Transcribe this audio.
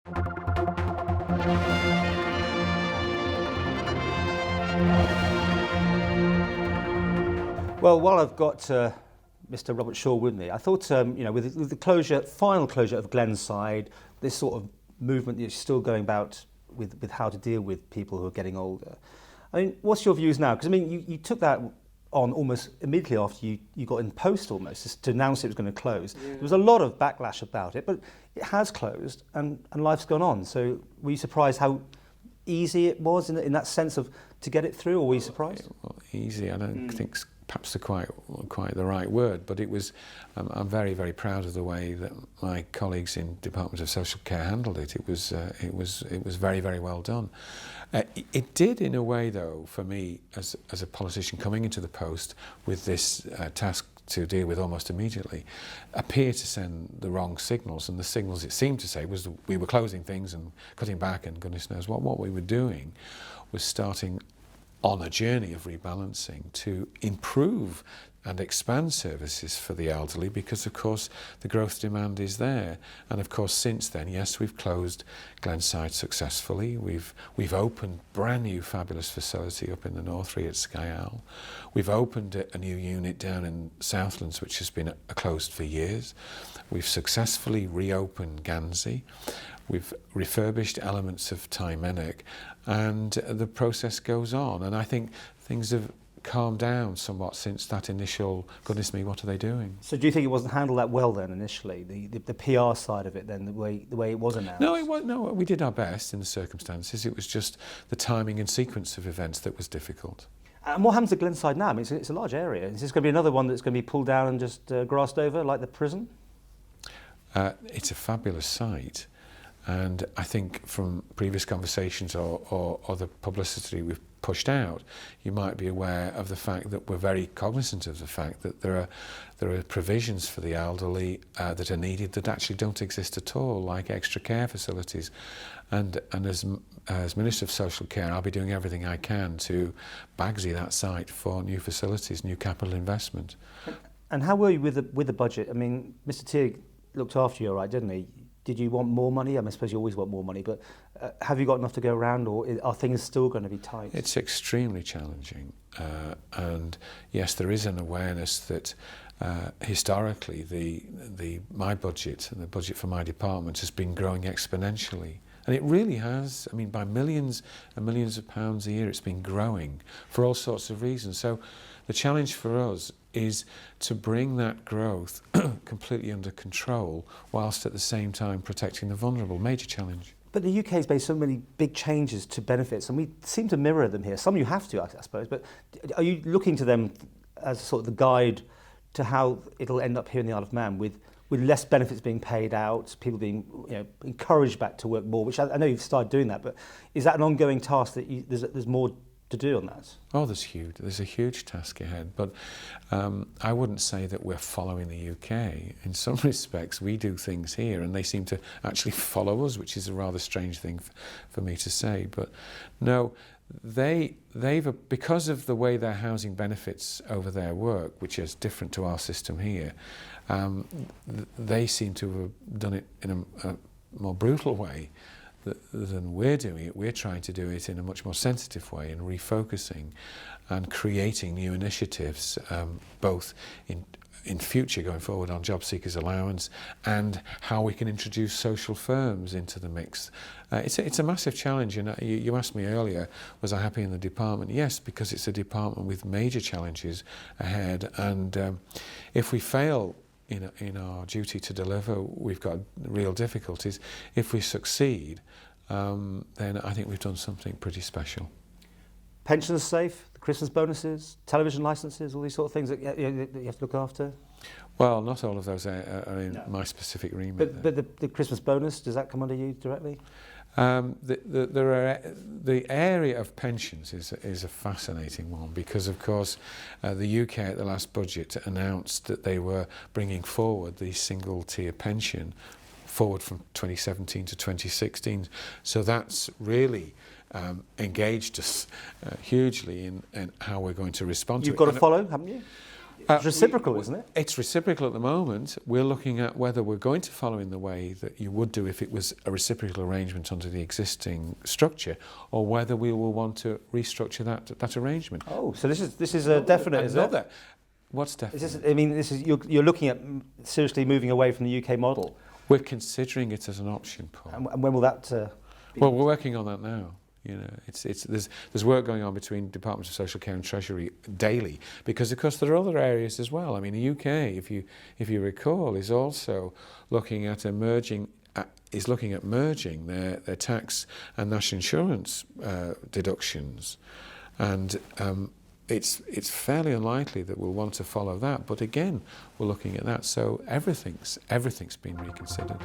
Well, while I've got Mr. Robertshaw with me, I thought, with the final closure of Glenside, this sort of movement that's still going about with how to deal with people who are getting older. I mean, what's your views now? Because, I mean, you took that on almost immediately after you got in post almost to announce it was going to close. Yeah. There was a lot of backlash about it, but it has closed and life's gone on. So were you surprised how easy it was in that sense of to get it through, or were you surprised? Well, easy, I don't think perhaps quite the right word, but it was. I'm very, very proud of the way that my colleagues in Department of Social Care handled it. It was very, very well done. It did, in a way, though, for me as a politician coming into the post with this task to deal with almost immediately, appear to send the wrong signals, and the signals it seemed to say was that we were closing things and cutting back, and goodness knows what we were doing was starting on a journey of rebalancing to improve and expand services for the elderly, because of course the growth demand is there. And of course since then, yes, we've closed Glenside successfully. We've opened brand new fabulous facility up in the North at Sky Owl. We've opened a new unit down in Southlands which has been closed for years. We've successfully reopened Gansey. We've refurbished elements of Tymenech, and the process goes on. And I think things have calmed down somewhat since that initial, goodness me, what are they doing? So do you think it wasn't handled that well then initially, the PR side of it then, the way it was announced? No, we did our best in the circumstances. It was just the timing and sequence of events that was difficult. And what happens to Glenside now? I mean, it's a large area. Is this going to be another one that's going to be pulled down and just grassed over like the prison? It's a fabulous site. And I think from previous conversations or the publicity we've pushed out, you might be aware of the fact that we're very cognizant of the fact that there are provisions for the elderly that are needed that actually don't exist at all, like extra care facilities. And as Minister of Social Care, I'll be doing everything I can to bagsy that site for new facilities, new capital investment. And how were you with the budget? I mean, Mr. Teague looked after you all right, didn't he? Did you want more money? I mean, I suppose you always want more money, but have you got enough to go around, or are things still going to be tight? It's extremely challenging. And yes, there is an awareness that historically my budget and the budget for my department has been growing exponentially. And it really has. I mean, by millions and millions of pounds a year, it's been growing for all sorts of reasons. So the challenge for us is to bring that growth completely under control whilst at the same time protecting the vulnerable. Major challenge. But the UK has made so many big changes to benefits, and we seem to mirror them here. Some you have to, I suppose, but are you looking to them as sort of the guide to how it'll end up here in the Isle of Man with less benefits being paid out, people being encouraged back to work more, which I know you've started doing that, but is that an ongoing task that there's more to do on that? Oh, there's a huge task ahead, but I wouldn't say that we're following the UK. In some respects, we do things here and they seem to actually follow us, which is a rather strange thing for me to say. But no, they've because of the way their housing benefits over there work, which is different to our system here, they seem to have done it in a more brutal way than we're doing it. We're trying to do it in a much more sensitive way and refocusing and creating new initiatives, both in future going forward on job seekers allowance and how we can introduce social firms into the mix. It's a massive challenge. You asked me earlier, was I happy in the department? Yes, because it's a department with major challenges ahead, and if we fail in our duty to deliver, we've got real difficulties. If we succeed, then I think we've done something pretty special. Pensions safe, the Christmas bonuses, television licences, all these sort of things that you have to look after? Well, not all of those are in my specific remit. But the Christmas bonus, does that come under you directly? The area of pensions is a fascinating one because, of course, the UK at the last budget announced that they were bringing forward the single-tier pension forward from 2017 to 2016. So that's really engaged us hugely in how we're going to respond to it. You've got to follow, haven't you? It's reciprocal, isn't it? It's reciprocal at the moment. We're looking at whether we're going to follow in the way that you would do if it was a reciprocal arrangement under the existing structure, or whether we will want to restructure that arrangement. Oh, so this is a definite, is it? What's definite? You're looking at seriously moving away from the UK model. We're considering it as an option, Paul. And when will that be? Well, we're working on that now. You know, there's work going on between Departments of Social Care and Treasury daily, because of course there are other areas as well. I mean, the UK, if you recall, is also looking at merging their tax and national insurance deductions, and it's fairly unlikely that we'll want to follow that. But again, we're looking at that. So everything's been reconsidered.